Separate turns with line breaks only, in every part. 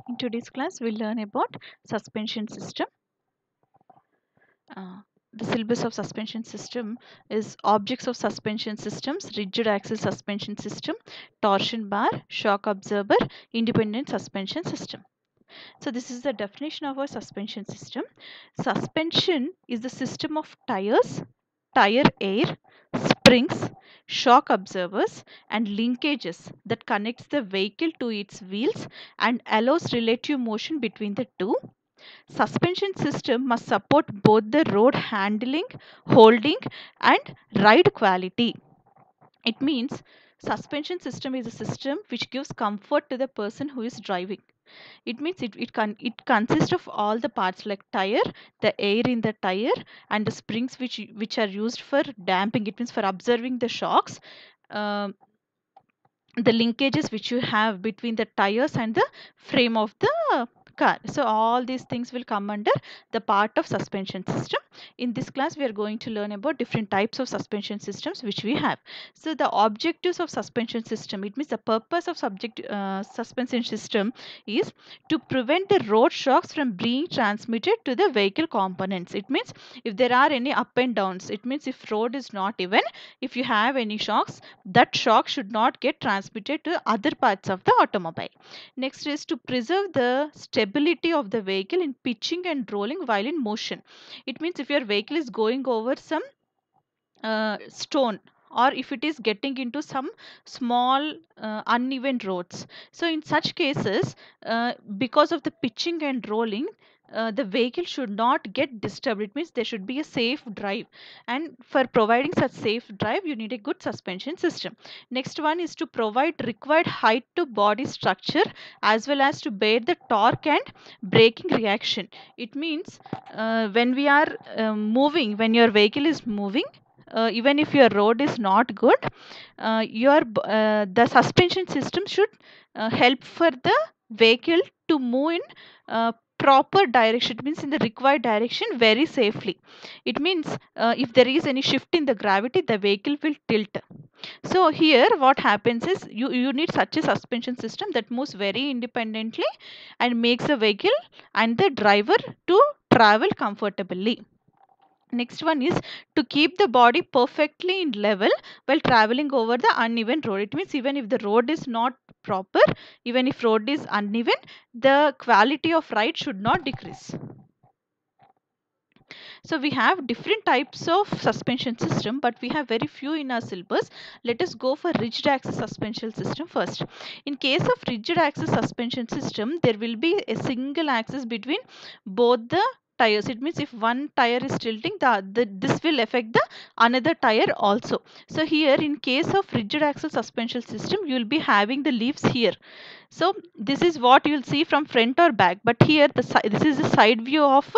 In today's class, we'll learn about suspension system. Uh, the syllabus of suspension system is objects of suspension systems, rigid axis suspension system, torsion bar, shock absorber, independent suspension system. So this is the definition of a suspension system. Suspension is the system of tires, tire air, springs, shock absorbers and linkages that connects the vehicle to its wheels and allows relative motion between the two. Suspension system must support both the road handling, holding and ride quality. It means suspension system is a system which gives comfort to the person who is driving. It means it consists of all the parts like tire, the air in the tire and the springs which are used for damping. It means for observing the shocks. um, the linkages which you have between the tires and the frame of the car. So all these things will come under the part of suspension system. In this class we are going to learn about different types of suspension systems which we have. So the objectives of suspension system, it means the purpose of suspension system is to prevent the road shocks from being transmitted to the vehicle components. It means if there are any up and downs, it means if road is not even, if you have any shocks, that shock should not get transmitted to other parts of the automobile. Next is to preserve the stability of the vehicle in pitching and rolling while in motion. It means if your vehicle is going over some stone, or if it is getting into some small uneven roads, so in such cases, because of the pitching and rolling, the vehicle should not get disturbed. It means there should be a safe drive, and for providing such safe drive you need a good suspension system. Next one is to provide required height to body structure as well as to bear the torque and braking reaction. It means when we are moving, when your vehicle is moving, even if your road is not good, the suspension system should help for the vehicle to move in proper direction. It means in the required direction very safely. It means if there is any shift in the gravity, the vehicle will tilt. So here what happens is you need such a suspension system that moves very independently and makes the vehicle and the driver to travel comfortably. Next one is to keep the body perfectly in level while traveling over the uneven road. It means even if the road is not proper, even if road is uneven, the quality of ride should not decrease. So we have different types of suspension system, but we have very few in our syllabus. Let us go for rigid axis suspension system first. In case of rigid axis suspension system, there will be a single axis between both the tires. It means if one tire is tilting, this will affect the another tire also. So here in case of rigid axle suspension system, you will be having the leaves here. So this is what you will see from front or back, but here this is the side view of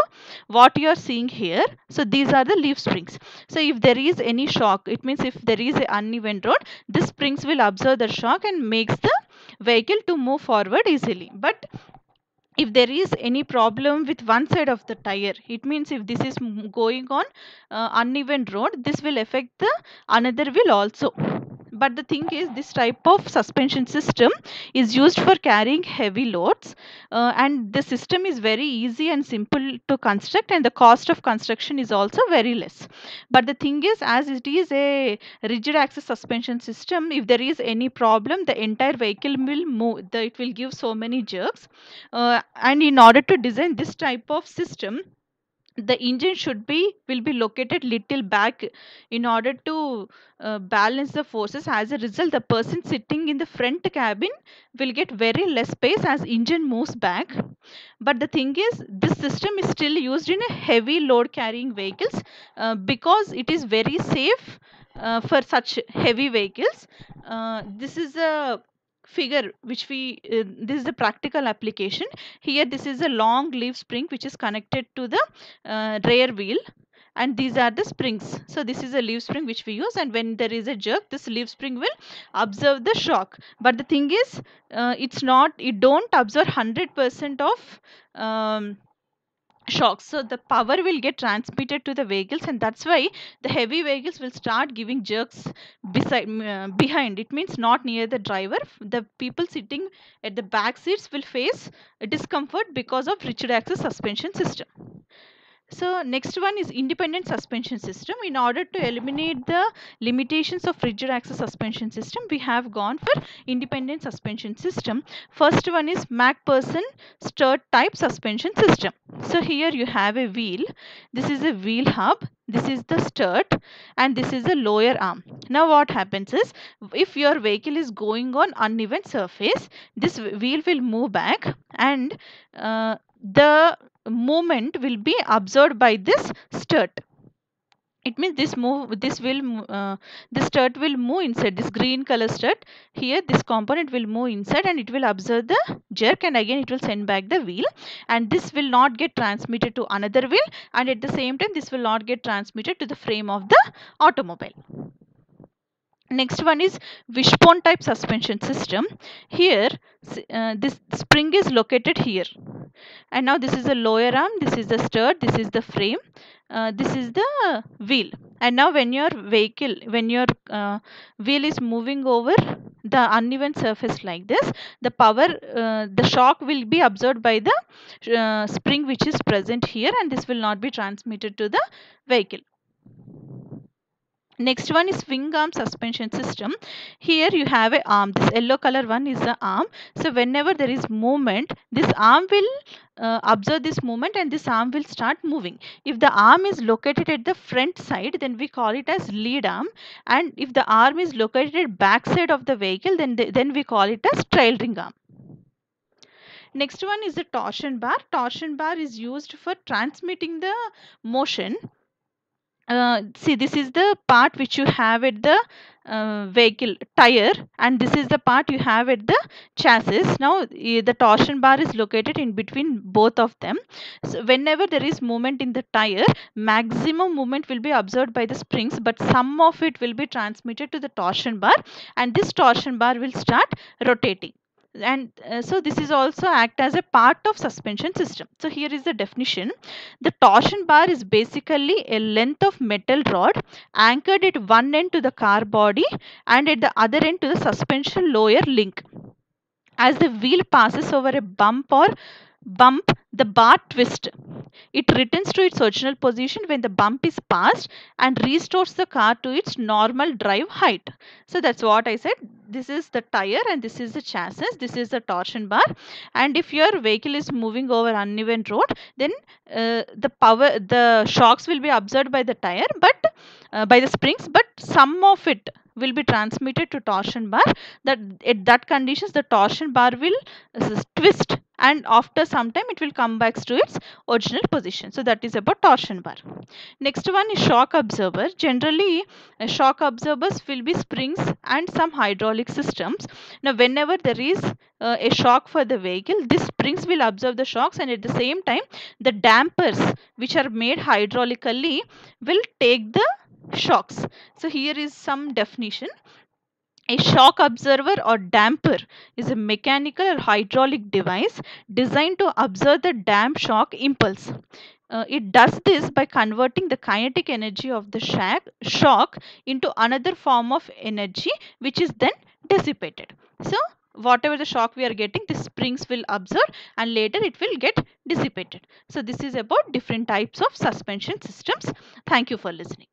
what you are seeing here. So these are the leaf springs. So if there is any shock, it means if there is an uneven road, this springs will absorb the shock and makes the vehicle to move forward easily. But if there is any problem with one side of the tire, it means if this is going on uneven road, this will affect the another wheel also. But the thing is, this type of suspension system is used for carrying heavy loads, and the system is very easy and simple to construct, and the cost of construction is also very less. But the thing is, as it is a rigid axis suspension system, if there is any problem, the entire vehicle will move, it will give so many jerks. And in order to design this type of system, the engine will be located little back in order to balance the forces. As a result, the person sitting in the front cabin will get very less space as engine moves back. But the thing is, this system is still used in a heavy load carrying vehicles because it is very safe for such heavy vehicles. This is a figure which we this is the practical application. Here this is a long leaf spring which is connected to the rear wheel, and these are the springs. So this is a leaf spring which we use, and when there is a jerk, this leaf spring will absorb the shock. But the thing is, it don't absorb 100% of shocks. So the power will get transmitted to the vehicles, and that's why the heavy vehicles will start giving jerks behind. It means not near the driver. The people sitting at the back seats will face a discomfort because of rigid axis suspension system. So next one is independent suspension system. In order to eliminate the limitations of rigid axis suspension system, we have gone for independent suspension system. First one is MacPherson stirred type suspension system. So here you have a wheel. This is a wheel hub. This is the stirred, and this is the lower arm. Now what happens is, if your vehicle is going on uneven surface, this wheel will move back, and the movement will be absorbed by this strut. It means this strut will move inside this green color strut. Here this component will move inside, and it will absorb the jerk, and again it will send back the wheel, and this will not get transmitted to another wheel, and at the same time this will not get transmitted to the frame of the automobile. Next one is wishbone type suspension system. Here this spring is located here, and now this is the lower arm, this is the stirred, this is the frame, this is the wheel. And now when your wheel is moving over the uneven surface like this, the shock will be absorbed by the spring which is present here, and this will not be transmitted to the vehicle. Next one is swing arm suspension system. Here you have a arm. This yellow color one is the arm. So whenever there is movement, this arm will observe this movement, and this arm will start moving. If the arm is located at the front side, then we call it as lead arm, and if the arm is located at back side of the vehicle, then we call it as trailing arm. Next one is the torsion bar. Torsion bar is used for transmitting the motion. See, this is the part which you have at the vehicle tire, and this is the part you have at the chassis. Now the torsion bar is located in between both of them. So whenever there is movement in the tire, maximum movement will be absorbed by the springs, but some of it will be transmitted to the torsion bar, and this torsion bar will start rotating. And so this is also act as a part of suspension system. So here is the definition. The torsion bar is basically a length of metal rod anchored at one end to the car body and at the other end to the suspension lower link. As the wheel passes over a bump, the bar twists. It returns to its original position when the bump is passed and restores the car to its normal drive height. So that's what I said. This is the tire and this is the chassis. This is the torsion bar. And if your vehicle is moving over uneven road, then the shocks will be absorbed by the tire, but by the springs, but some of it will be transmitted to torsion bar. That at that conditions the torsion bar will twist, and after some time it will come back to its original position. So that is about torsion bar. Next one is shock absorber. Generally shock absorbers will be springs and some hydraulic systems. Now whenever there is a shock for the vehicle, these springs will absorb the shocks, and at the same time the dampers which are made hydraulically will take the shocks. So here is some definition. A shock absorber or damper is a mechanical or hydraulic device designed to absorb the damp shock impulse. It does this by converting the kinetic energy of the shock into another form of energy, which is then dissipated. So whatever the shock we are getting, the springs will absorb and later it will get dissipated. So this is about different types of suspension systems. Thank you for listening.